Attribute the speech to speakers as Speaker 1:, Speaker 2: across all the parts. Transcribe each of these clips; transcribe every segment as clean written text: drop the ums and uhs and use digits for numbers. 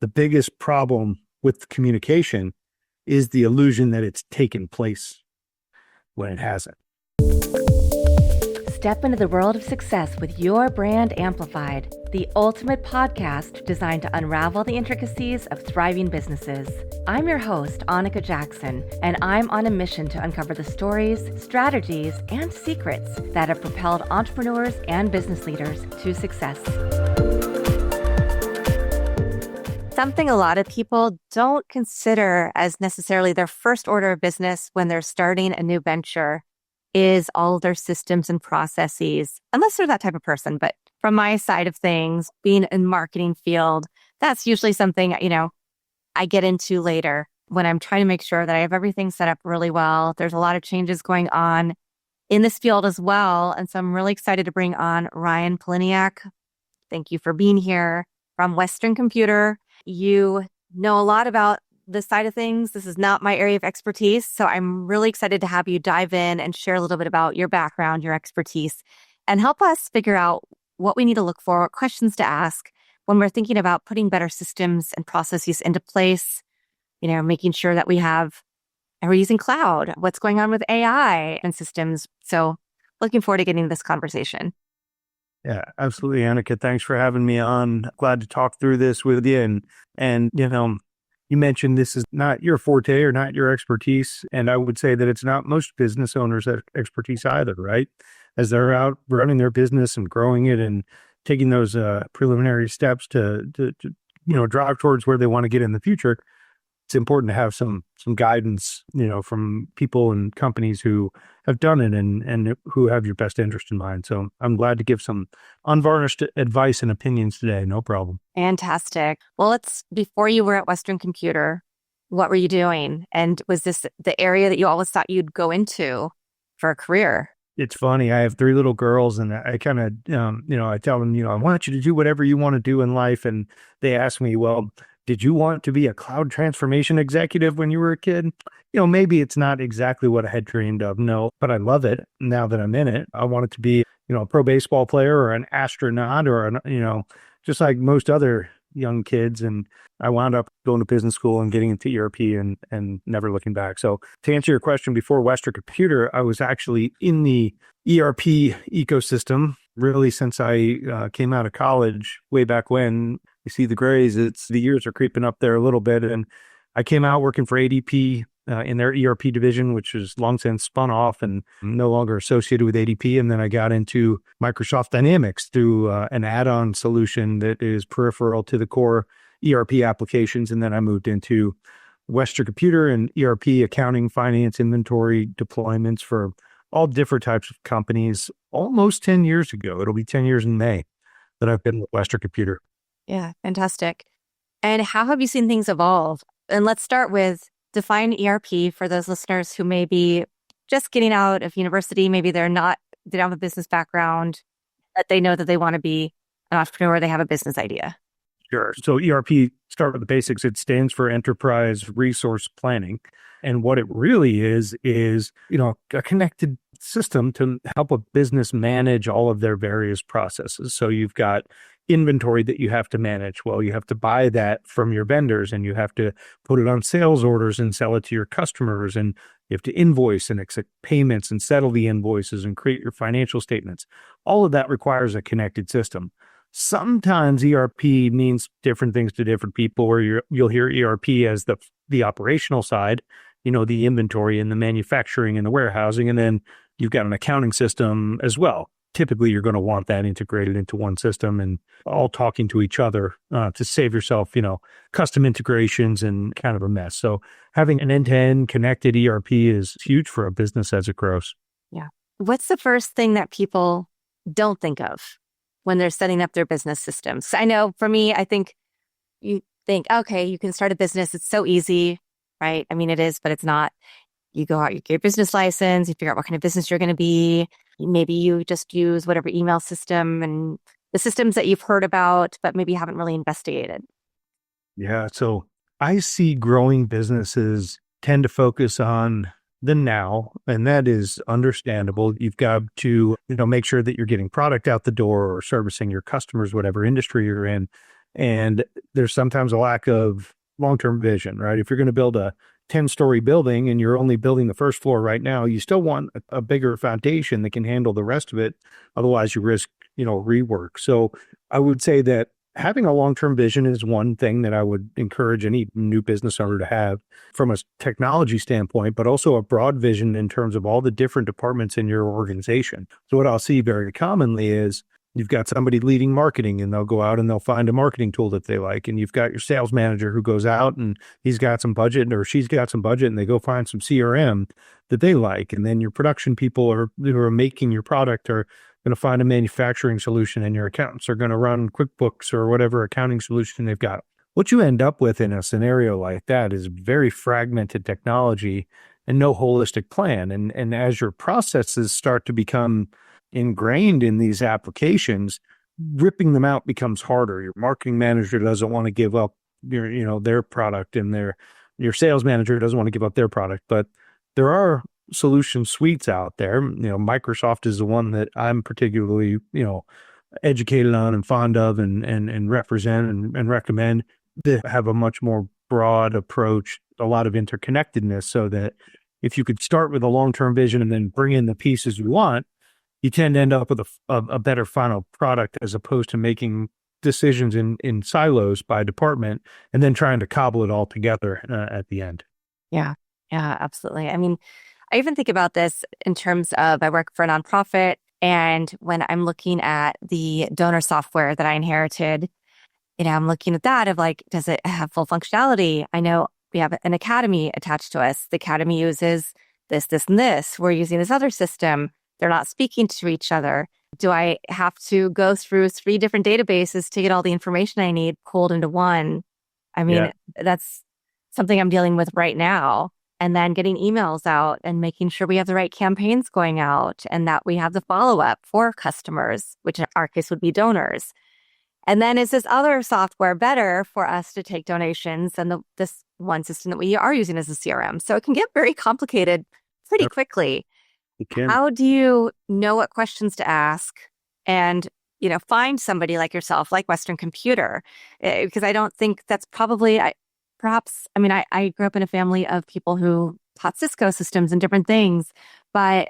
Speaker 1: the biggest problem with communication is the illusion that it's taken place when it hasn't.
Speaker 2: Step into the world of success with your brand amplified, the ultimate podcast designed to unravel the intricacies of thriving businesses. I'm your host, Annika Jackson, and I'm on a mission to uncover the stories, strategies, and secrets that have propelled entrepreneurs and business leaders to success. Something a lot of people don't consider as necessarily their first order of business when they're starting a new venture is all their systems and processes, unless they're that type of person. But from my side of things, being in marketing field, that's usually something, I get into later when I'm trying to make sure that I have everything set up really well. There's a lot of changes going on in this field as well. And so I'm really excited to bring on Ryan Pollyniak. Thank you for being here from Western Computer. You know a lot about this side of things. This is not my area of expertise. So I'm really excited to have you dive in and share a little bit about your background, your expertise, and help us figure out what we need to look for, what questions to ask when we're thinking about putting better systems and processes into place, making sure that we're using cloud, what's going on with AI and systems. So looking forward to getting this conversation.
Speaker 1: Yeah, absolutely, Annika. Thanks for having me on. Glad to talk through this with you. And you mentioned this is not your forte or not your expertise. And I would say that it's not most business owners' expertise either, right? As they're out running their business and growing it and taking those preliminary steps to drive towards where they want to get in the future, it's important to have some guidance, from people and companies who have done it and who have your best interest in mind. So I'm glad to give some unvarnished advice and opinions today. No problem.
Speaker 2: Fantastic. Well, before you were at Western Computer, what were you doing? And was this the area that you always thought you'd go into for a career?
Speaker 1: It's funny. I have 3 little girls and I kind of, I tell them, I want you to do whatever you want to do in life. And they ask me, well, did you want to be a cloud transformation executive when you were a kid? Maybe it's not exactly what I had dreamed of. No, but I love it now that I'm in it. I want it to be, a pro baseball player or an astronaut or, just like most other young kids. And I wound up going to business school and getting into ERP and never looking back. So to answer your question, before Western Computer, I was actually in the ERP ecosystem really since I came out of college way back when. You see the grays, the years are creeping up there a little bit. And I came out working for ADP in their ERP division, which is long since spun off and no longer associated with ADP. And then I got into Microsoft Dynamics through an add-on solution that is peripheral to the core ERP applications. And then I moved into Western Computer and ERP accounting, finance, inventory deployments for all different types of companies almost 10 years ago. It'll be 10 years in May that I've been with Western Computer.
Speaker 2: Yeah, fantastic. And how have you seen things evolve? And let's start with define ERP for those listeners who may be just getting out of university. Maybe they don't have a business background, but they know that they want to be an entrepreneur. They have a business idea.
Speaker 1: Sure. So ERP, start with the basics. It stands for Enterprise Resource Planning. And what it really is, a connected system to help a business manage all of their various processes. So you've got inventory that you have to manage. Well, you have to buy that from your vendors and you have to put it on sales orders and sell it to your customers. And you have to invoice and accept payments and settle the invoices and create your financial statements. All of that requires a connected system. Sometimes ERP means different things to different people, where you'll hear ERP as the operational side, the inventory and the manufacturing and the warehousing. And then you've got an accounting system as well. Typically, you're going to want that integrated into one system and all talking to each other to save yourself, custom integrations and kind of a mess. So having an end-to-end connected ERP is huge for a business as it grows.
Speaker 2: Yeah. What's the first thing that people don't think of when they're setting up their business systems? I know for me, I think you think, okay, you can start a business. It's so easy, right? I mean, it is, but it's not. You go out, you get your business license, you figure out what kind of business you're going to be. Maybe you just use whatever email system and the systems that you've heard about, but maybe haven't really investigated.
Speaker 1: Yeah. So I see growing businesses tend to focus on the now, and that is understandable. You've got to, make sure that you're getting product out the door or servicing your customers, whatever industry you're in. And there's sometimes a lack of long-term vision, right? If you're going to build a 10-story building and you're only building the first floor right now, you still want a bigger foundation that can handle the rest of it. Otherwise, you risk, rework. So I would say that having a long-term vision is one thing that I would encourage any new business owner to have from a technology standpoint, but also a broad vision in terms of all the different departments in your organization. So what I'll see very commonly is you've got somebody leading marketing and they'll go out and they'll find a marketing tool that they like. And you've got your sales manager who goes out and he's got some budget or she's got some budget and they go find some CRM that they like. And then your production people who are making your product are going to find a manufacturing solution, and your accountants are going to run QuickBooks or whatever accounting solution they've got. What you end up with in a scenario like that is very fragmented technology and no holistic plan. And as your processes start to become ingrained in these applications, ripping them out becomes harder. Your marketing manager doesn't want to give up their product, and your sales manager doesn't want to give up their product. But there are solution suites out there. Microsoft is the one that I'm particularly, educated on and fond of and represent and recommend. They have a much more broad approach, a lot of interconnectedness, so that if you could start with a long-term vision and then bring in the pieces you want, you tend to end up with a better final product, as opposed to making decisions in silos by department and then trying to cobble it all together at the end.
Speaker 2: Yeah, absolutely. I mean, I even think about this in terms of, I work for a nonprofit, and when I'm looking at the donor software that I inherited, I'm looking at that of like, does it have full functionality? I know we have an academy attached to us. The academy uses this, and this. We're using this other system. They're not speaking to each other. Do I have to go through 3 different databases to get all the information I need pulled into one? I mean, That's something I'm dealing with right now. And then getting emails out and making sure we have the right campaigns going out and that we have the follow-up for customers, which in our case would be donors. And then is this other software better for us to take donations than this one system that we are using as a CRM? So it can get very complicated pretty quickly.
Speaker 1: It can.
Speaker 2: How do you know what questions to ask and, find somebody like yourself, like Western Computer? Because I don't think that's probably... I grew up in a family of people who taught Cisco systems and different things, but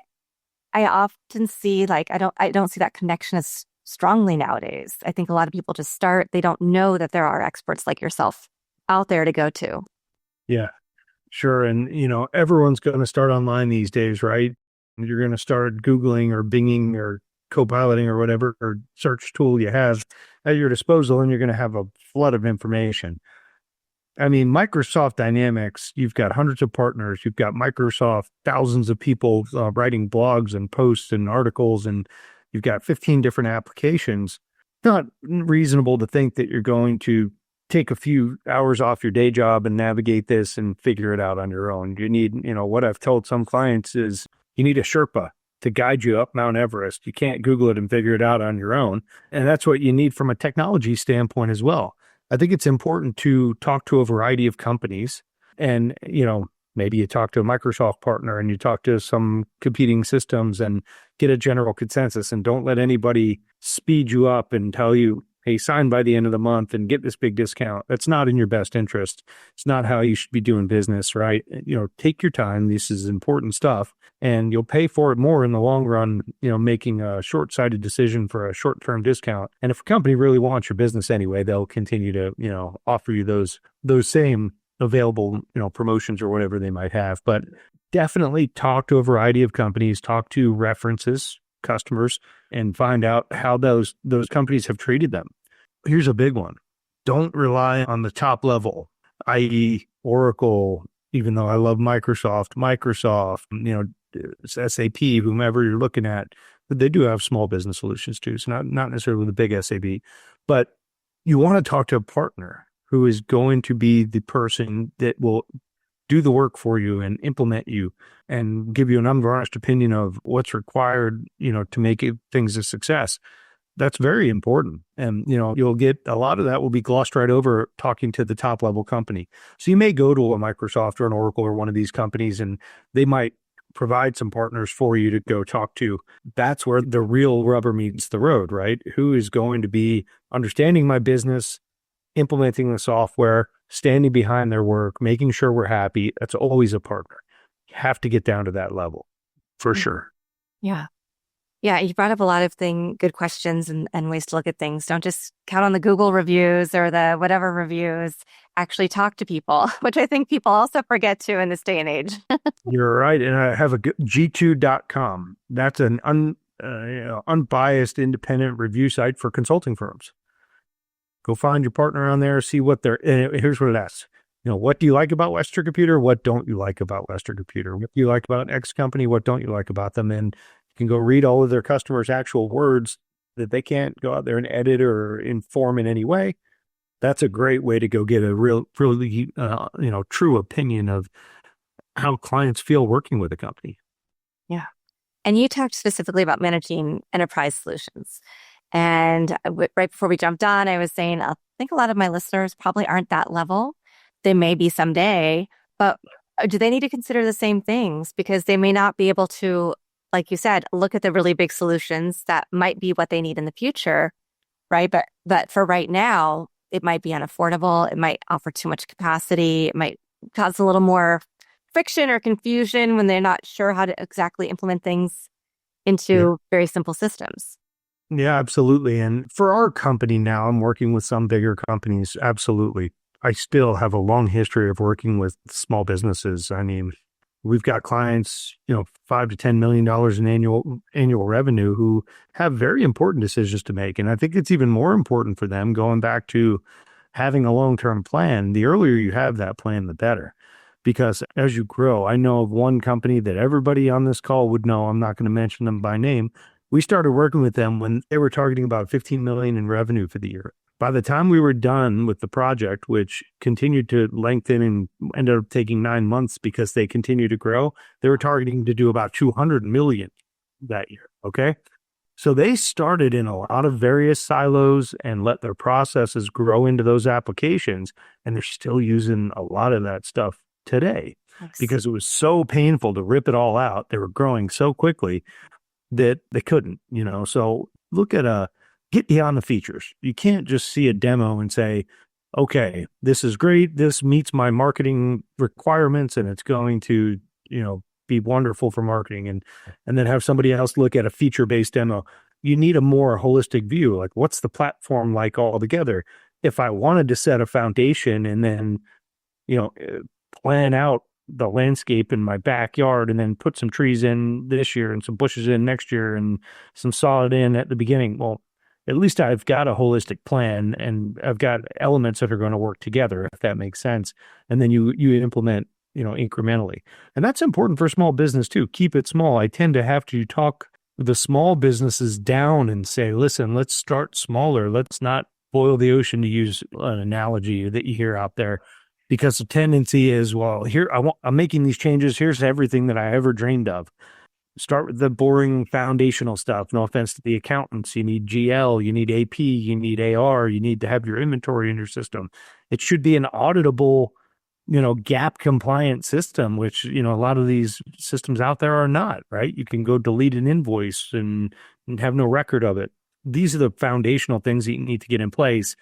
Speaker 2: I often see I don't see that connection as strongly nowadays. I think a lot of people just start, they don't know that there are experts like yourself out there to go to.
Speaker 1: Yeah, sure. And, everyone's going to start online these days, right? You're going to start Googling or Binging or Copiloting or whatever or search tool you have at your disposal, and you're going to have a flood of information. I mean, Microsoft Dynamics, you've got hundreds of partners. You've got Microsoft, thousands of people writing blogs and posts and articles, and you've got 15 different applications. It's not reasonable to think that you're going to take a few hours off your day job and navigate this and figure it out on your own. You need, what I've told some clients is you need a Sherpa to guide you up Mount Everest. You can't Google it and figure it out on your own. And that's what you need from a technology standpoint as well. I think it's important to talk to a variety of companies, and, maybe you talk to a Microsoft partner and you talk to some competing systems and get a general consensus, and don't let anybody speed you up and tell you, hey, sign by the end of the month and get this big discount. That's not in your best interest. It's not how you should be doing business, right? Take your time. This is important stuff, and you'll pay for it more in the long run, making a short-sighted decision for a short-term discount. And if a company really wants your business anyway, they'll continue to, offer you those same available, promotions or whatever they might have. But definitely talk to a variety of companies, talk to references, customers, and find out how those companies have treated them. Here's a big one. Don't rely on the top level, i.e. Oracle, even though I love Microsoft, SAP, whomever you're looking at, but they do have small business solutions too. So not necessarily the big SAP, but you want to talk to a partner who is going to be the person that will do the work for you and implement you and give you an unvarnished opinion of what's required, to make things a success. That's very important. And, you'll get a lot of that will be glossed right over talking to the top level company. So you may go to a Microsoft or an Oracle or one of these companies, and they might provide some partners for you to go talk to. That's where the real rubber meets the road, right? Who is going to be understanding my business, implementing the software, standing behind their work, making sure we're happy. That's always a partner. You have to get down to that level for sure.
Speaker 2: Yeah. Yeah, you brought up a lot of good questions and ways to look at things. Don't just count on the Google reviews or the whatever reviews. Actually talk to people, which I think people also forget to in this day and age.
Speaker 1: You're right. And I have a G2.com. That's an unbiased independent review site for consulting firms. Go find your partner on there, see what they're, and here's what it asks. What do you like about Western Computer? What don't you like about Western Computer? What do you like about X company? What don't you like about them? And you can go read all of their customers' actual words that they can't go out there and edit or inform in any way. That's a great way to go get a really, true opinion of how clients feel working with a company.
Speaker 2: Yeah. And you talked specifically about managing enterprise solutions. And right before we jumped on, I was saying, I think a lot of my listeners probably aren't that level. They may be someday, but do they need to consider the same things? Because they may not be able to, like you said, look at the really big solutions that might be what they need in the future, right? But for right now, it might be unaffordable. It might offer too much capacity. It might cause a little more friction or confusion when they're not sure how to exactly implement things into very simple systems.
Speaker 1: Yeah, absolutely. And for our company now, I'm working with some bigger companies. Absolutely. I still have a long history of working with small businesses. I mean, we've got clients, $5 to $10 million in annual revenue who have very important decisions to make. And I think it's even more important for them going back to having a long-term plan. The earlier you have that plan, the better. Because as you grow, I know of one company that everybody on this call would know. I'm not going to mention them by name. We started working with them when they were targeting about 15 million in revenue for the year. By the time we were done with the project, which continued to lengthen and ended up taking 9 months because they continued to grow, they were targeting to do about 200 million that year. Okay. So they started in a lot of various silos and let their processes grow into those applications. And they're still using a lot of that stuff today because it was so painful to rip it all out. They were growing so quickly that they couldn't, so look at get beyond the features. You can't just see a demo and say, okay, this is great. This meets my marketing requirements and it's going to, be wonderful for marketing and then have somebody else look at a feature-based demo. You need a more holistic view. Like what's the platform like all together? If I wanted to set a foundation and then, plan out the landscape in my backyard and then put some trees in this year and some bushes in next year and some solid in at the beginning. Well, at least I've got a holistic plan and I've got elements that are going to work together, if that makes sense. And then you implement, incrementally. And that's important for small business too. Keep it small. I tend to have to talk the small businesses down and say, listen, let's start smaller. Let's not boil the ocean, to use an analogy that you hear out there. Because the tendency is, well, here I'm making these changes. Here's everything that I ever dreamed of. Start with the boring foundational stuff. No offense to the accountants. You need GL, you need AP, you need AR, you need to have your inventory in your system. It should be an auditable, gap compliant system, which, a lot of these systems out there are not, right? You can go delete an invoice and have no record of it. These are the foundational things that you need to get in place.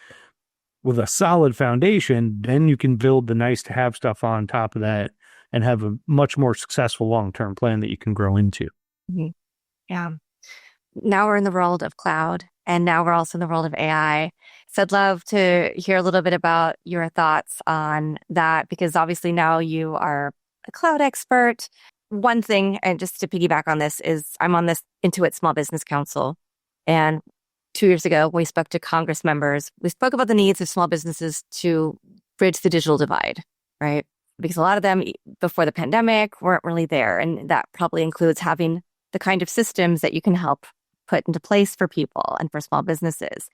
Speaker 1: With a solid foundation, then you can build the nice to have stuff on top of that and have a much more successful long-term plan that you can grow into.
Speaker 2: Mm-hmm. Yeah. Now we're in the world of cloud and now we're also in the world of AI. So I'd love to hear a little bit about your thoughts on that, because obviously now you are a cloud expert. One thing, and just to piggyback on this, is I'm on this Intuit Small Business Council. And 2 years ago, we spoke to Congress members. We spoke about the needs of small businesses to bridge the digital divide, right? Because a lot of them before the pandemic weren't really there. And that probably includes having the kind of systems that you can help put into place for people and for small businesses.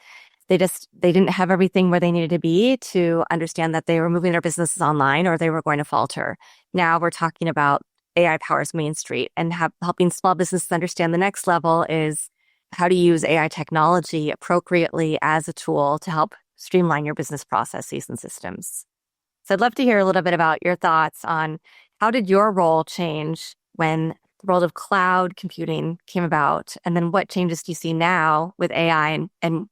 Speaker 2: They didn't have everything where they needed to be to understand that they were moving their businesses online or they were going to falter. Now we're talking about AI powers Main Street and helping small businesses understand the next level is how to use AI technology appropriately as a tool to help streamline your business processes and systems. So I'd love to hear a little bit about your thoughts on how did your role change when the world of cloud computing came about? And then what changes do you see now with AI and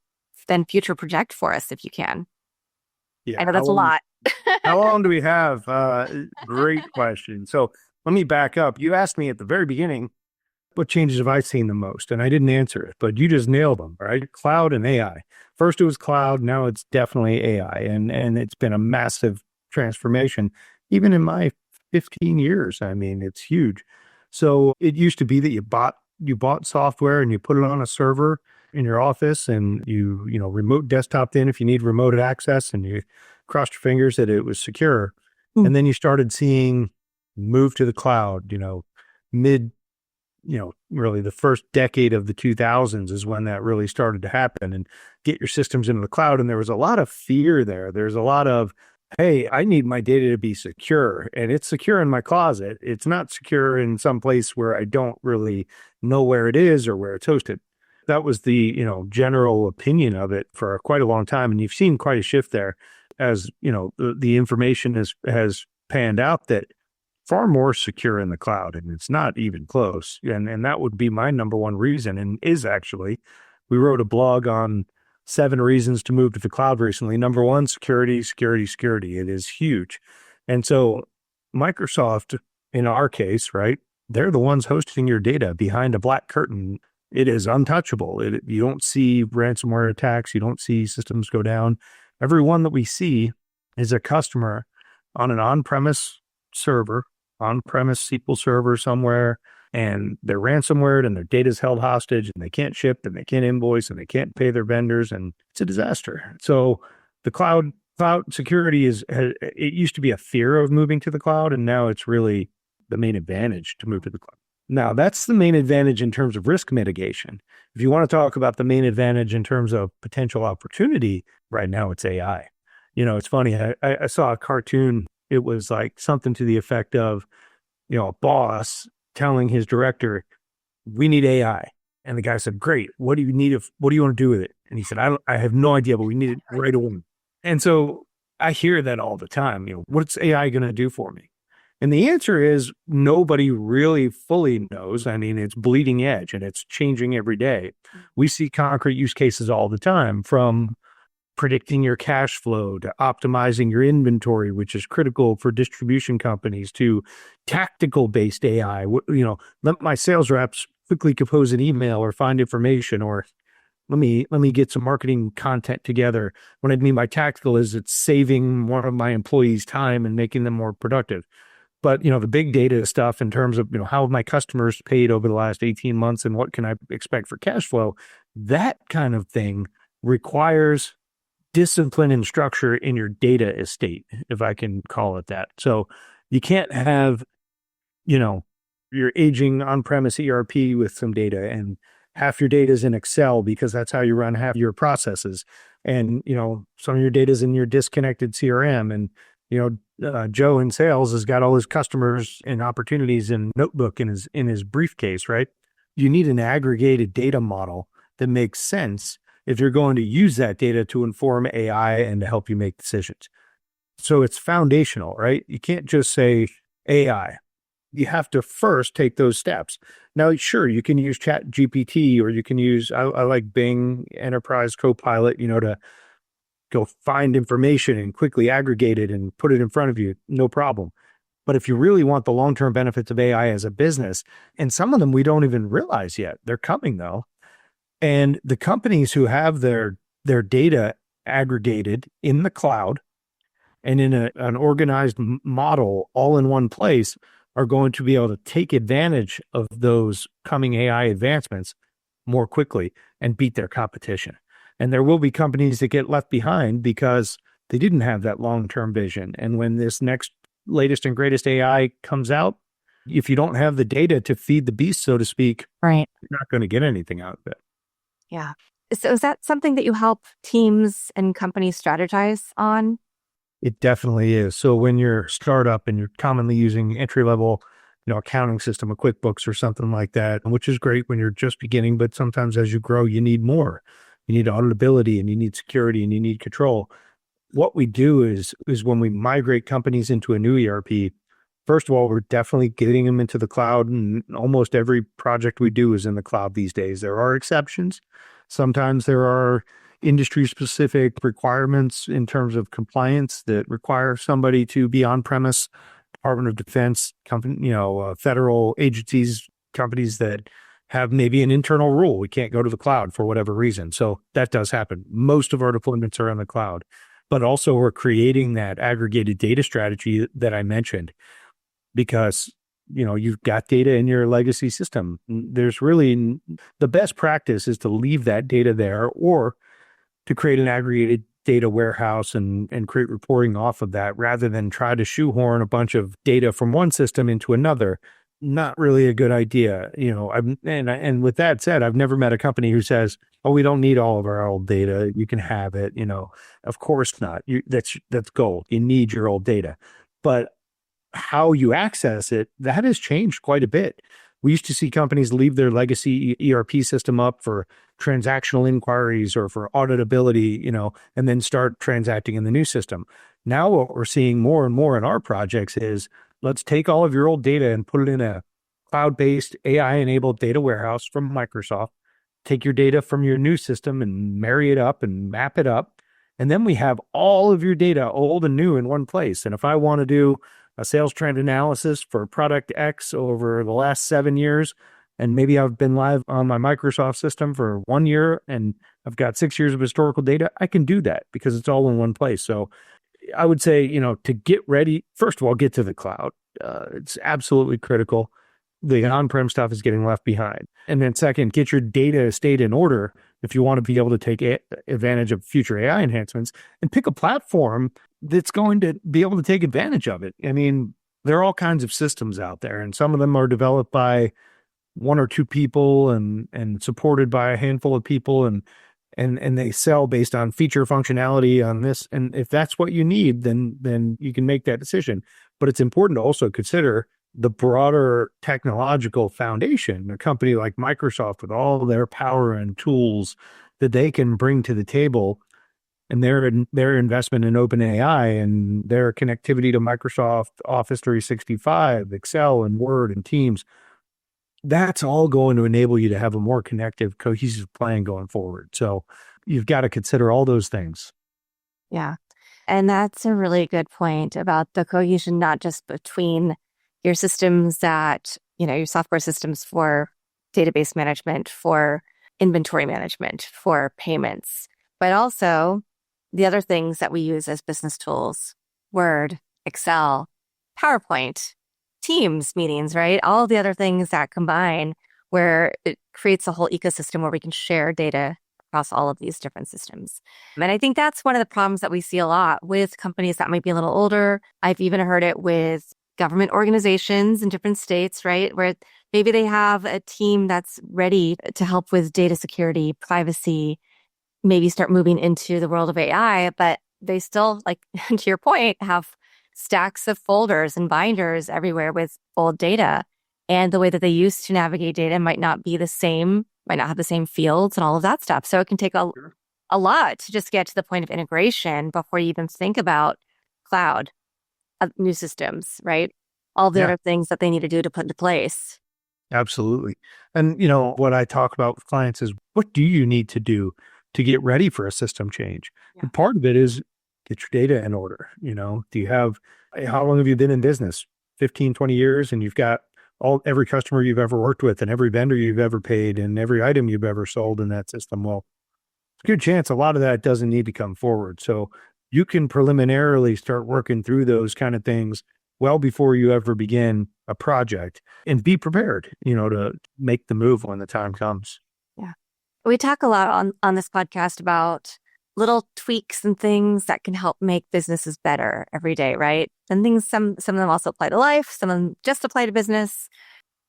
Speaker 2: then future project for us if you can? I
Speaker 1: Yeah.
Speaker 2: know that's a lot.
Speaker 1: How long do we have? Great question. So let me back up. You asked me at the very beginning, what changes have I seen the most? And I didn't answer it, but you just nailed them, right? Cloud and AI. First it was cloud, now it's definitely AI. And it's been a massive transformation, even in my 15 years. I mean, it's huge. So it used to be that you bought software and you put it on a server in your office and you remote desktop in if you need remote access and you crossed your fingers that it was secure.
Speaker 2: Mm.
Speaker 1: And then you started seeing move to the cloud, mid really the first decade of the 2000s is when that really started to happen and get your systems into the cloud. And there was a lot of fear there. There's a lot of, hey, I need my data to be secure and it's secure in my closet. It's not secure in some place where I don't really know where it is or where it's hosted. That was the, general opinion of it for quite a long time. And you've seen quite a shift there as, the information has panned out that far more secure in the cloud, and it's not even close. And that would be my number one reason, and is actually, we wrote a blog on 7 reasons to move to the cloud recently. Number one, security, security, security. It is huge. And so Microsoft, in our case, right, they're the ones hosting your data behind a black curtain. It is untouchable. You don't see ransomware attacks. You don't see systems go down. Every one that we see is a customer on an on-premise server, on-premise SQL server somewhere, and they're ransomware and their data is held hostage and they can't ship and they can't invoice and they can't pay their vendors, and it's a disaster. So the cloud security it used to be a fear of moving to the cloud, and now it's really the main advantage to move to the cloud. Now, that's the main advantage in terms of risk mitigation. If you want to talk about the main advantage in terms of potential opportunity, right now it's AI. It's funny. I saw a cartoon. It was like something to the effect of, a boss telling his director, we need AI. And the guy said, great. What do you want to do with it? And he said, I have no idea, but we need it right away. And so I hear that all the time. What's AI going to do for me? And the answer is nobody really fully knows. I mean, it's bleeding edge and it's changing every day. We see concrete use cases all the time, from predicting your cash flow to optimizing your inventory, which is critical for distribution companies, to tactical based AI. Let my sales reps quickly compose an email or find information, or let me get some marketing content together. What I mean by tactical is it's saving one of my employees time and making them more productive. But, the big data stuff in terms of, how have my customers paid over the last 18 months and what can I expect for cash flow, that kind of thing requires discipline and structure in your data estate, if I can call it that. So you can't have, your aging on-premise ERP with some data and half your data is in Excel because that's how you run half your processes. And, some of your data is in your disconnected CRM, and, Joe in sales has got all his customers and opportunities in notebook in his briefcase, right? You need an aggregated data model that makes sense if you're going to use that data to inform AI and to help you make decisions. So it's foundational, right? You can't just say AI. You have to first take those steps. Now, sure, you can use Chat GPT, or you can use, I like Bing Enterprise Copilot, to go find information and quickly aggregate it and put it in front of you. No problem. But if you really want the long-term benefits of AI as a business, and some of them we don't even realize yet, they're coming though. And the companies who have their data aggregated in the cloud and in an organized model all in one place are going to be able to take advantage of those coming AI advancements more quickly and beat their competition. And there will be companies that get left behind because they didn't have that long-term vision. And when this next latest and greatest AI comes out, if you don't have the data to feed the beast, so to speak,
Speaker 2: Right.
Speaker 1: you're not going to get anything out of it.
Speaker 2: Yeah. So is that something that you help teams and companies strategize on?
Speaker 1: It definitely is. So when you're a startup and you're commonly using entry-level, accounting system, a QuickBooks or something like that, which is great when you're just beginning, but sometimes as you grow, you need more. You need auditability and you need security and you need control. What we do is when we migrate companies into a new ERP, first of all, we're definitely getting them into the cloud, and almost every project we do is in the cloud these days. There are exceptions. Sometimes there are, industry specific requirements in terms of compliance that require somebody to be on premise. Department of Defense company, federal agencies, companies that have maybe an internal rule. We can't go to the cloud for whatever reason. So that does happen. Most of our deployments are on the cloud, but also we're creating that aggregated data strategy that I mentioned because, you've got data in your legacy system. There's really the best practice is to leave that data there or to create an aggregated data warehouse and create reporting off of that rather than try to shoehorn a bunch of data from one system into another. Not really a good idea. And with that said, I've never met a company who says, "Oh, we don't need all of our old data. You can have it." Of course not. That's gold. You need your old data, but how you access it, that has changed quite a bit. We used to see companies leave their legacy ERP system up for transactional inquiries or for auditability, and then start transacting in the new system. Now, what we're seeing more and more in our projects is let's take all of your old data and put it in a cloud-based AI-enabled data warehouse from Microsoft. Take your data from your new system and marry it up and map it up. And then we have all of your data, old and new, in one place. And if I want to do a sales trend analysis for product X over the last 7 years, and maybe I've been live on my Microsoft system for 1 year and I've got 6 years of historical data, I can do that because it's all in one place. So I would say, to get ready, first of all, get to the cloud. It's absolutely critical. The on-prem stuff is getting left behind. And then second, get your data estate in order if you want to be able to take advantage of future AI enhancements and pick a platform that's going to be able to take advantage of it. I mean, there are all kinds of systems out there, and some of them are developed by one or two people and supported by a handful of people and they sell based on feature functionality on this. And if that's what you need, then you can make that decision. But it's important to also consider the broader technological foundation, a company like Microsoft with all their power and tools that they can bring to the table and their investment in OpenAI and their connectivity to Microsoft Office 365, Excel and Word and Teams. That's all going to enable you to have a more connective, cohesive plan going forward. So you've got to consider all those things.
Speaker 2: Yeah. And that's a really good point about the cohesion, not just between your systems your software systems for database management, for inventory management, for payments, but also the other things that we use as business tools, Word, Excel, PowerPoint, Teams meetings, right? All the other things that combine where it creates a whole ecosystem where we can share data across all of these different systems. And I think that's one of the problems that we see a lot with companies that might be a little older. I've even heard it with government organizations in different states, right? Where maybe they have a team that's ready to help with data security, privacy, maybe start moving into the world of AI, but they still, like to your point, have stacks of folders and binders everywhere with old data. And the way that they used to navigate data might not be the same, might not have the same fields and all of that stuff. So it can take a lot to just get to the point of integration before you even think about cloud, new systems, right? All the other things that they need to do to put into place.
Speaker 1: Absolutely. And, what I talk about with clients is what do you need to do to get ready for a system change?
Speaker 2: Yeah.
Speaker 1: And part of it is get your data in order. Do you have, how long have you been in business? 15, 20 years, and you've got every customer you've ever worked with and every vendor you've ever paid and every item you've ever sold in that system. Well, it's a good chance a lot of that doesn't need to come forward. So you can preliminarily start working through those kind of things well before you ever begin a project and be prepared, to make the move when the time comes.
Speaker 2: Yeah. We talk a lot on this podcast about little tweaks and things that can help make businesses better every day, right? And things, some of them also apply to life, some of them just apply to business.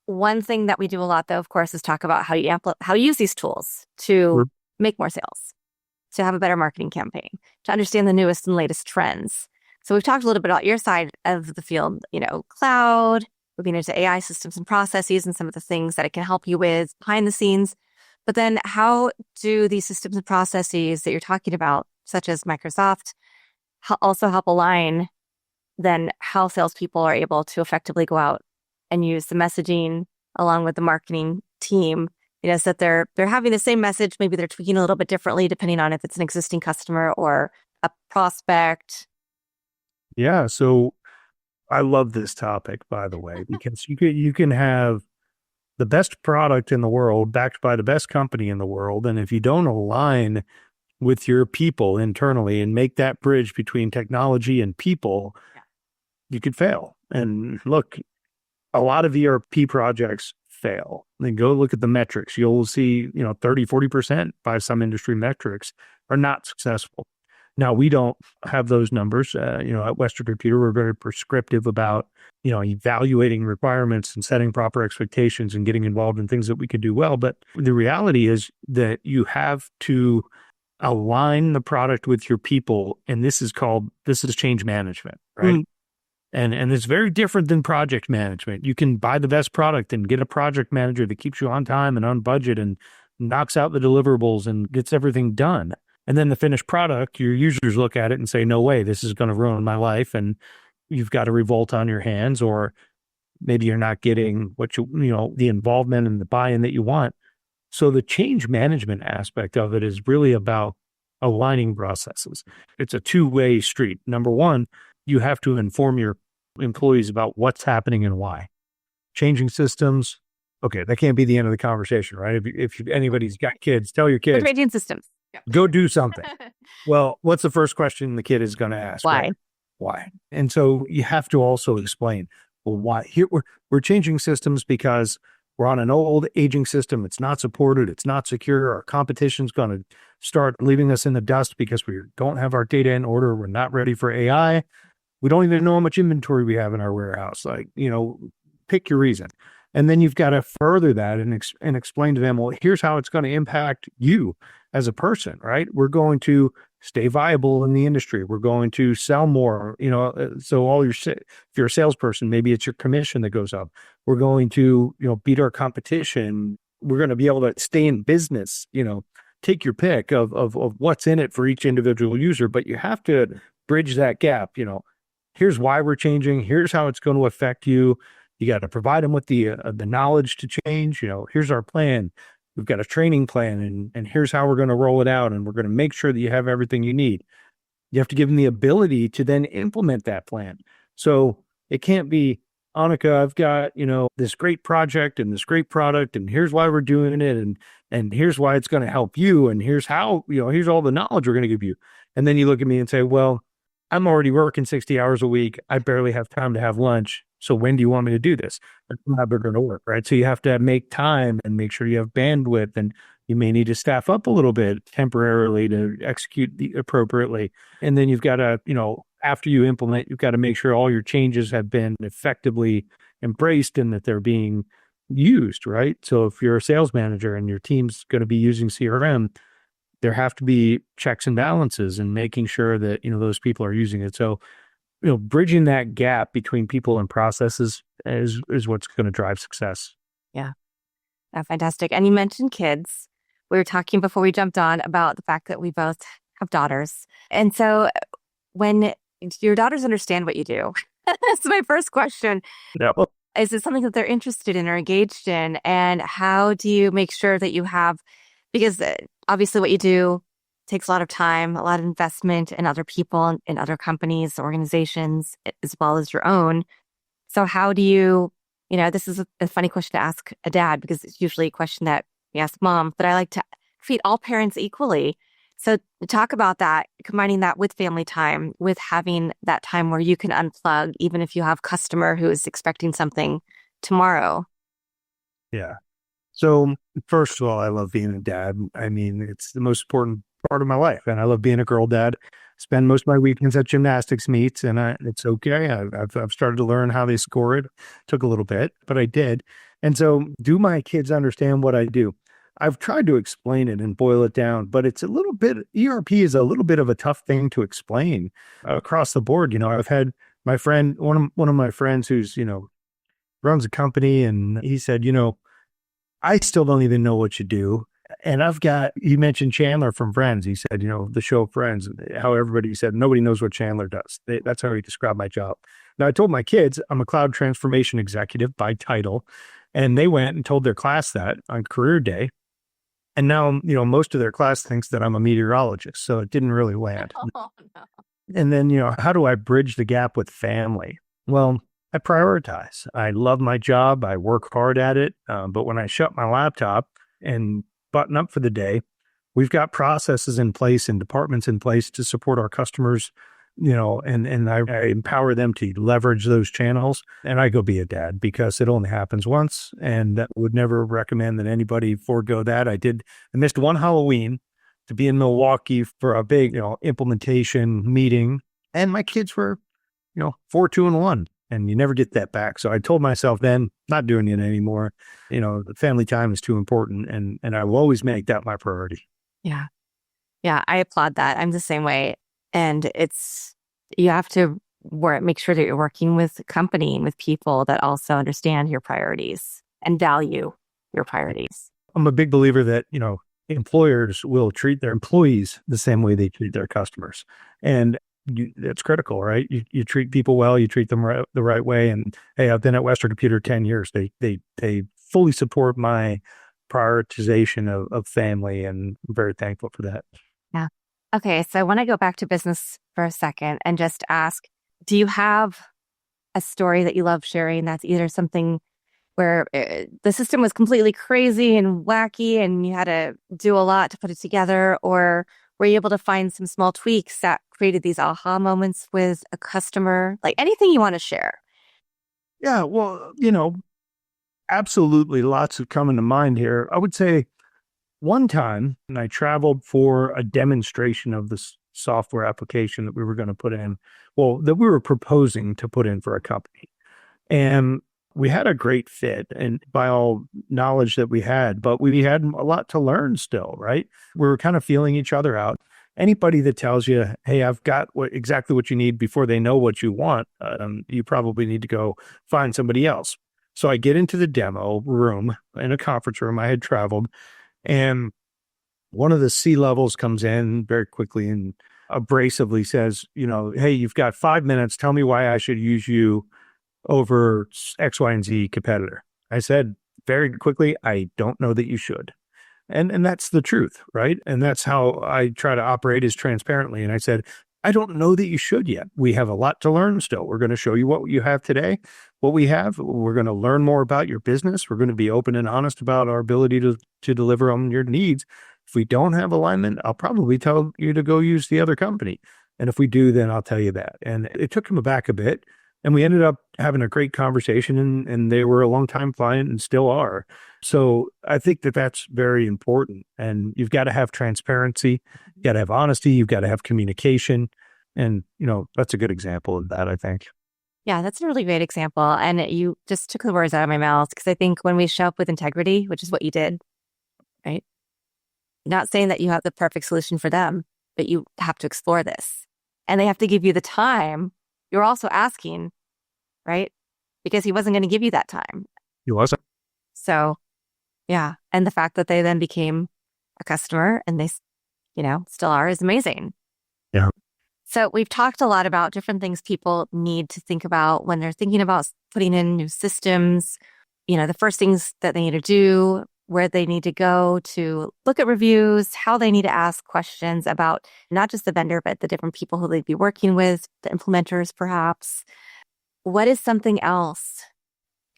Speaker 2: One thing that we do a lot, though, of course, is talk about how you use these tools to make more sales, to have a better marketing campaign, to understand the newest and latest trends. So we've talked a little bit about your side of the field, cloud, moving into AI systems and processes and some of the things that it can help you with behind the scenes. But then how do these systems and processes that you're talking about, such as Microsoft, also help align then how salespeople are able to effectively go out and use the messaging along with the marketing team So that they're having the same message, maybe they're tweaking a little bit differently depending on if it's an existing customer or a prospect.
Speaker 1: Yeah. So I love this topic, by the way, because you can have the best product in the world backed by the best company in the world. And if you don't align with your people internally and make that bridge between technology and people, you could fail. And look, a lot of ERP projects fail. Then go look at the metrics. You'll see, 30, 40% by some industry metrics are not successful. Now, we don't have those numbers. At Western Computer, we're very prescriptive about, evaluating requirements and setting proper expectations and getting involved in things that we could do well. But the reality is that you have to align the product with your people. And this is change management, right? Mm. And it's very different than project management. You can buy the best product and get a project manager that keeps you on time and on budget and knocks out the deliverables and gets everything done. And then the finished product, your users look at it and say, no way, this is going to ruin my life. And you've got a revolt on your hands, or maybe you're not getting what the involvement and the buy-in that you want. So the change management aspect of it is really about aligning processes. It's a two-way street. Number one, you have to inform your employees about what's happening and why. Changing systems, okay, that can't be the end of the conversation, right? If anybody's got kids, tell your kids.
Speaker 2: Changing systems. Yep.
Speaker 1: Go do something. Well, what's the first question the kid is going to ask?
Speaker 2: Why?
Speaker 1: Right? Why? And so you have to also explain, well, why? Here we're changing systems because we're on an old aging system. It's not supported. It's not secure. Our competition's going to start leaving us in the dust because we don't have our data in order. We're not ready for AI. We don't even know how much inventory we have in our warehouse. Pick your reason. And then you've got to further that and explain to them, well, here's how it's going to impact you as a person, right? We're going to stay viable in the industry. We're going to sell more, so if you're a salesperson, maybe it's your commission that goes up. We're going to, beat our competition. We're going to be able to stay in business, take your pick of what's in it for each individual user, but you have to bridge that gap. Here's why we're changing. Here's how it's going to affect you. You got to provide them with the knowledge to change. Here's our plan. We've got a training plan, and here's how we're going to roll it out. And we're going to make sure that you have everything you need. You have to give them the ability to then implement that plan. So it can't be, Annika, I've got, this great project and this great product, and here's why we're doing it. And here's why it's going to help you. And here's how, here's all the knowledge we're going to give you. And then you look at me and say, well, I'm already working 60 hours a week. I barely have time to have lunch. So when do you want me to do this? That's not going to work, right? So you have to make time and make sure you have bandwidth, and you may need to staff up a little bit temporarily to execute appropriately. And then you've got to, after you implement, you've got to make sure all your changes have been effectively embraced and that they're being used, right? So if you're a sales manager and your team's going to be using CRM, there have to be checks and balances and making sure that, those people are using it. So, bridging that gap between people and processes is what's going to drive success.
Speaker 2: Yeah. Fantastic. And you mentioned kids. We were talking before we jumped on about the fact that we both have daughters. And so when your daughters understand what you do, that's my first question.
Speaker 1: Yeah.
Speaker 2: Is it something that they're interested in or engaged in? And how do you make sure that you have, because obviously what you do takes a lot of time, a lot of investment in other people, in other companies, organizations, as well as your own. So how do you, this is a funny question to ask a dad, because it's usually a question that we ask mom, but I like to treat all parents equally. So talk about that, combining that with family time, with having that time where you can unplug, even if you have a customer who is expecting something tomorrow.
Speaker 1: Yeah. So first of all, I love being a dad. I mean, it's the most important part of my life, and I love being a girl dad. Spend most of my weekends at gymnastics meets, and it's okay. I've started to learn how they score it. Took a little bit, but I did. And so, do my kids understand what I do? I've tried to explain it and boil it down, but it's a little bit. ERP is a little bit of a tough thing to explain across the board. I've had my friend, one of my friends, who's runs a company, and he said, I still don't even know what you do. And you mentioned Chandler from Friends. He said, the show Friends, how everybody said, nobody knows what Chandler does. That's how he described my job. Now, I told my kids I'm a cloud transformation executive by title. And they went and told their class that on career day. And now, most of their class thinks that I'm a meteorologist. So it didn't really land.
Speaker 2: Oh, no.
Speaker 1: And then, how do I bridge the gap with family? Well, I prioritize. I love my job. I work hard at it. But when I shut my laptop and button up for the day, we've got processes in place and departments in place to support our customers, and I empower them to leverage those channels. And I go be a dad because it only happens once, and that would never recommend that anybody forego that. I missed one Halloween to be in Milwaukee for a big, implementation meeting, and my kids were, 4, 2, and 1, and you never get that back. So I told myself then, not doing it anymore. The family time is too important, and I will always make that my priority.
Speaker 2: Yeah. Yeah. I applaud that. I'm the same way. And you have to make sure that you're working with a company and with people that also understand your priorities and value your priorities.
Speaker 1: I'm a big believer that, employers will treat their employees the same way they treat their customers. And that's critical, right? You treat people well, you treat them the right way. And hey, I've been at Western Computer 10 years. They fully support my prioritization of family, and I'm very thankful for that.
Speaker 2: Yeah. Okay. So I want to go back to business for a second and just ask, do you have a story that you love sharing that's either something where the system was completely crazy and wacky and you had to do a lot to put it together, or were you able to find some small tweaks that created these aha moments with a customer? Like anything you want to share?
Speaker 1: Yeah, well, absolutely lots have come into mind here. I would say one time, and I traveled for a demonstration of this software application that we were going to put in, that we were proposing to put in for a company. And we had a great fit, and by all knowledge that we had, but we had a lot to learn still, right? We were kind of feeling each other out. Anybody that tells you, hey, I've got exactly what you need before they know what you want, you probably need to go find somebody else. So I get into the demo room in a conference room. I had traveled, and one of the C-levels comes in very quickly and abrasively says, hey, you've got 5 minutes. Tell me why I should use you over X, Y, and Z competitor. I said very quickly, I don't know that you should. And that's the truth, right? And that's how I try to operate, is transparently. And I said, I don't know that you should yet. We have a lot to learn still. We're going to show you what you have today, what we have. We're going to learn more about your business. We're going to be open and honest about our ability to deliver on your needs. If we don't have alignment, I'll probably tell you to go use the other company. And if we do, then I'll tell you that. And it took him aback a bit. And we ended up having a great conversation, and they were a longtime client and still are. So I think that that's very important. And you've got to have transparency, you got to have honesty, you've got to have communication. And, that's a good example of that, I think.
Speaker 2: Yeah, that's a really great example. And you just took the words out of my mouth, because I think when we show up with integrity, which is what you did, right? Not saying that you have the perfect solution for them, but you have to explore this. And they have to give you the time. You're also asking, right? Because he wasn't going to give you that time.
Speaker 1: He wasn't.
Speaker 2: So, yeah. And the fact that they then became a customer and they, still are, is amazing.
Speaker 1: Yeah.
Speaker 2: So we've talked a lot about different things people need to think about when they're thinking about putting in new systems, the first things that they need to do, where they need to go to look at reviews, how they need to ask questions about not just the vendor, but the different people who they'd be working with, the implementers perhaps. What is something else,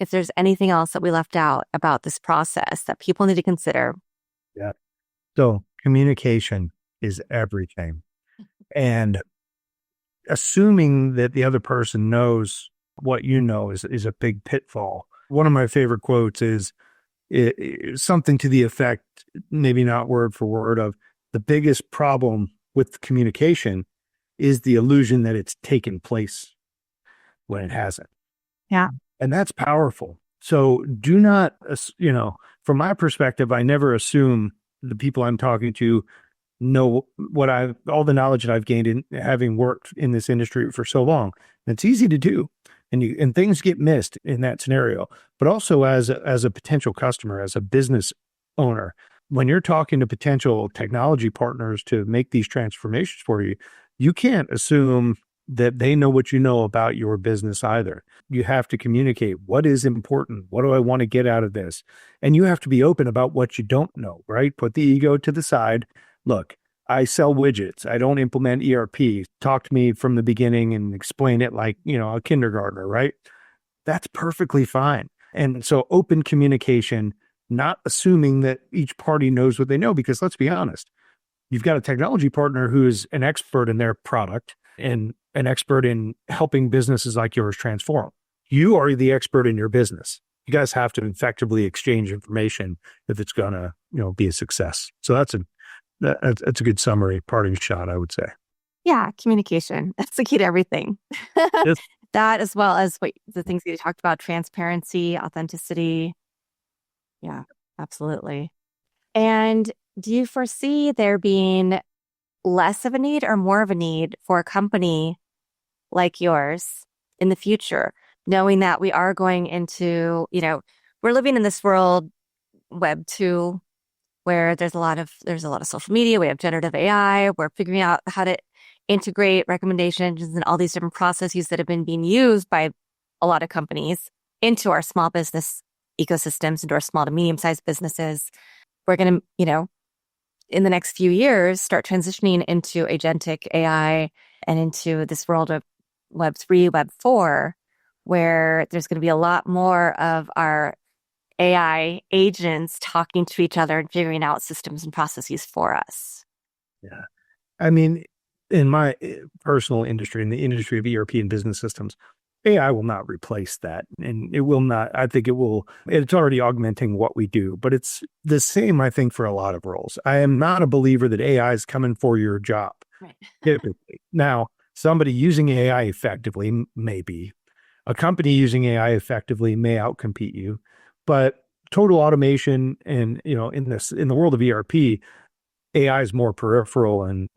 Speaker 2: if there's anything else that we left out about this process that people need to consider?
Speaker 1: Yeah. So communication is everything. And assuming that the other person knows what you know is a big pitfall. One of my favorite quotes is something to the effect, maybe not word for word, of the biggest problem with communication is the illusion that it's taken place when it hasn't.
Speaker 2: Yeah.
Speaker 1: And that's powerful. So do not, from my perspective, I never assume the people I'm talking to know all the knowledge that I've gained in having worked in this industry for so long. And it's easy to do. And things get missed in that scenario. But also as a potential customer, as a business owner, when you're talking to potential technology partners to make these transformations for you, you can't assume that they know what you know about your business either. You have to communicate what is important. What do I want to get out of this? And you have to be open about what you don't know, right? Put the ego to the side. Look, I sell widgets. I don't implement ERP. Talk to me from the beginning and explain it like, a kindergartner, right? That's perfectly fine. And so open communication, not assuming that each party knows what they know, because let's be honest, you've got a technology partner who is an expert in their product and an expert in helping businesses like yours transform. You are the expert in your business. You guys have to effectively exchange information if it's going to, be a success. So that's a good summary, parting shot, I would say.
Speaker 2: Yeah, communication. That's the key to everything.
Speaker 1: Yes.
Speaker 2: That, as well as the things that you talked about, transparency, authenticity. Yeah, absolutely. And do you foresee there being less of a need or more of a need for a company like yours in the future, knowing that we are going into, we're living in this world, Web 2, where there's a lot of social media, we have generative AI, we're figuring out how to integrate recommendations and all these different processes that have been being used by a lot of companies into our small business ecosystems, into our small to medium-sized businesses. We're going to, in the next few years, start transitioning into agentic AI and into this world of Web 3, Web 4, where there's going to be a lot more of our AI agents talking to each other and figuring out systems and processes for us.
Speaker 1: Yeah. I mean, in my personal industry, in the industry of ERP and business systems, AI will not replace that. And it will not, I think it's already augmenting what we do, but it's the same, I think, for a lot of roles. I am not a believer that AI is coming for your job.
Speaker 2: Right.
Speaker 1: Typically. Now, somebody using AI effectively may be. A company using AI effectively may outcompete you, but total automation and, in the world of ERP, AI is more peripheral and,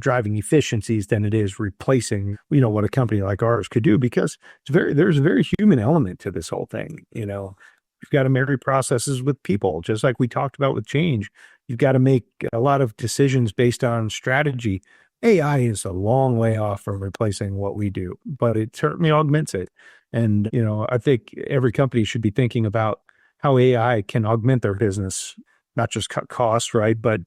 Speaker 1: driving efficiencies than it is replacing, what a company like ours could do, because there's a very human element to this whole thing. You've got to marry processes with people, just like we talked about with change. You've got to make a lot of decisions based on strategy. AI is a long way off from replacing what we do, but it certainly augments it. And, I think every company should be thinking about how AI can augment their business, not just cut costs, right? But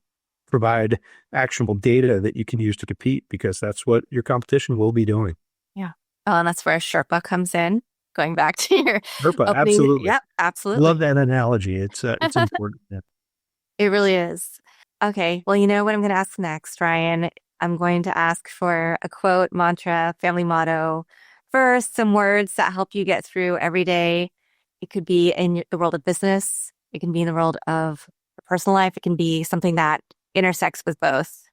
Speaker 1: provide actionable data that you can use to compete, because that's what your competition will be doing.
Speaker 2: Yeah. Oh, and that's where Sherpa comes in. Going back to your
Speaker 1: Sherpa,
Speaker 2: opening.
Speaker 1: absolutely.
Speaker 2: Yep, absolutely.
Speaker 1: Love that analogy. It's important. Yeah.
Speaker 2: It really is. Okay. Well, you know what I'm going to ask next, Ryan? I'm going to ask for a quote, mantra, family motto. First, some words that help you get through every day. It could be in the world of business. It can be in the world of personal life. It can be something that intersects with both.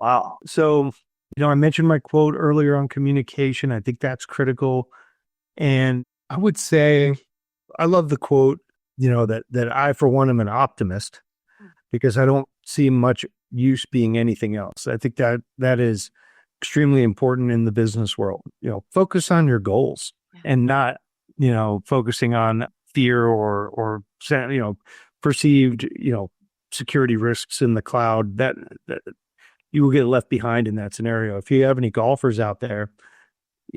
Speaker 1: Wow. So, I mentioned my quote earlier on communication. I think that's critical. And I would say, I love the quote, that I, for one, am an optimist, because I don't see much use being anything else. I think that is extremely important in the business world. Focus on your goals and not, focusing on fear or perceived, security risks in the cloud that you will get left behind in that scenario. If you have any golfers out there,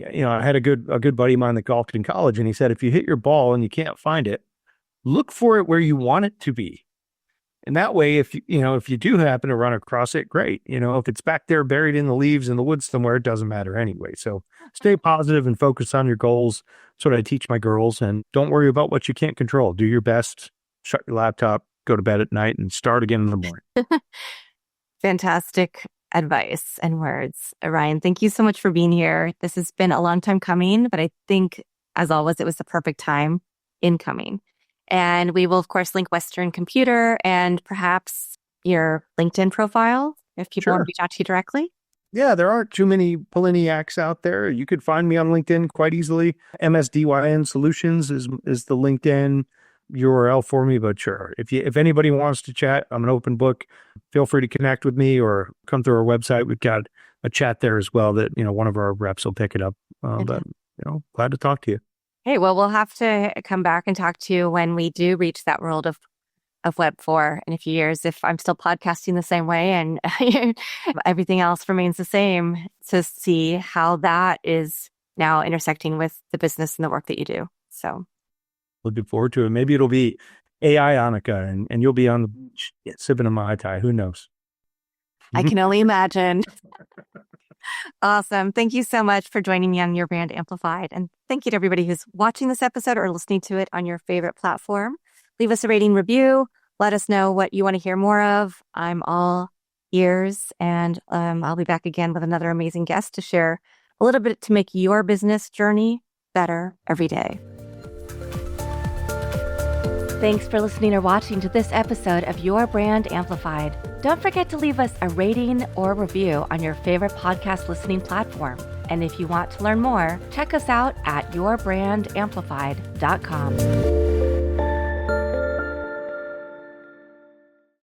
Speaker 1: I had a good buddy of mine that golfed in college, and he said, if you hit your ball and you can't find it, look for it where you want it to be. And that way, if you do happen to run across it, great. If it's back there buried in the leaves in the woods somewhere, it doesn't matter anyway. So stay positive and focus on your goals. That's what I teach my girls. And don't worry about what you can't control. Do your best, shut your laptop, go to bed at night, and start again in the morning.
Speaker 2: Fantastic advice and words. Ryan, thank you so much for being here. This has been a long time coming, but I think, as always, it was the perfect time in coming. And we will, of course, link Western Computer and perhaps your LinkedIn profile if people want to reach out to you directly.
Speaker 1: Yeah, there aren't too many Pollyniaks out there. You could find me on LinkedIn quite easily. MSDYN Solutions is the LinkedIn URL for me, but sure. If anybody wants to chat, I'm an open book. Feel free to connect with me or come through our website. We've got a chat there as well that, one of our reps will pick it up. But, glad to talk to you.
Speaker 2: Hey, well, we'll have to come back and talk to you when we do reach that world of of Web 4 in a few years if I'm still podcasting the same way and everything else remains the same, to see how that is now intersecting with the business and the work that you do. So
Speaker 1: looking forward to it. Maybe it'll be AI Annika and you'll be on the beach sipping a Mai Tai. Who knows?
Speaker 2: I can only imagine. Awesome. Thank you so much for joining me on Your Brand Amplified. And thank you to everybody who's watching this episode or listening to it on your favorite platform. Leave us a rating review. Let us know what you want to hear more of. I'm all ears, and I'll be back again with another amazing guest to share a little bit to make your business journey better every day. Thanks for listening or watching to this episode of Your Brand Amplified. Don't forget to leave us a rating or review on your favorite podcast listening platform. And if you want to learn more, check us out at yourbrandamplified.com.